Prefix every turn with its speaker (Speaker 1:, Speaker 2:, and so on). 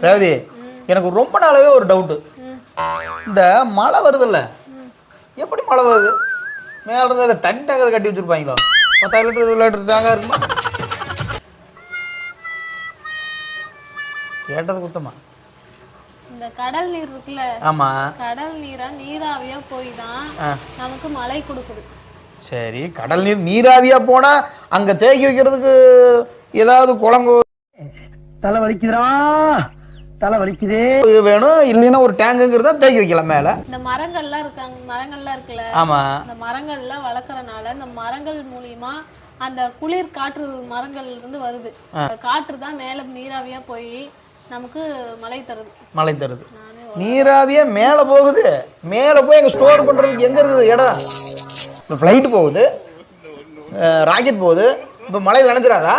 Speaker 1: ரேவதி, எனக்கு ரொம்ப நாளாவே ஒரு டவுட்டு. இந்த மழை வருதுல்ல, எப்படி மழை வருது? மேலே இருந்து அதை தண்ணி டேங்கரை கட்டி வச்சுருப்பாங்களோ? 10,000 லிட்டர் 20 லிட்டர் டேங்காக இருக்குமா? கேட்டது குத்தமா?
Speaker 2: இந்த கடல் நீர் இருக்குல்ல,
Speaker 1: ஆமா,
Speaker 2: கடல் நீரா நீராவியா போய் தான் நமக்கு மழை கொடுக்குது.
Speaker 1: சரி, கடல் நீர் நீராவியா போனா அங்க தேக்கி வைக்கிறதுக்கு ஏதாவது குளங்கு
Speaker 3: தலை வலிக்குதுடா, தலை வலிக்குதே
Speaker 1: வேணும், இல்லைன்னா ஒரு டேங்குங்கிறத தேக்கி வைக்கலாம் மேல.
Speaker 2: இந்த மரங்கள்லாம் இருக்குல்ல,
Speaker 1: ஆமா,
Speaker 2: இந்த மரங்கள்லாம் வளர்க்கறனால இந்த மரங்கள் மூலியமா அந்த குளிர் காற்று மரங்கள்ல இருந்து வருது. காற்று தான் மேல நீராவியா போய் நமக்கு மழை தருது.
Speaker 1: நீராவியா மேல போகுது. மேல போய் எங்க ஸ்டோர் பண்றதுக்கு எங்க இருக்குது இடம்? ஃப்ளைட் போகுது, ராக்கெட் போகுது. இப்ப மழையில் நினைச்சிடாதா?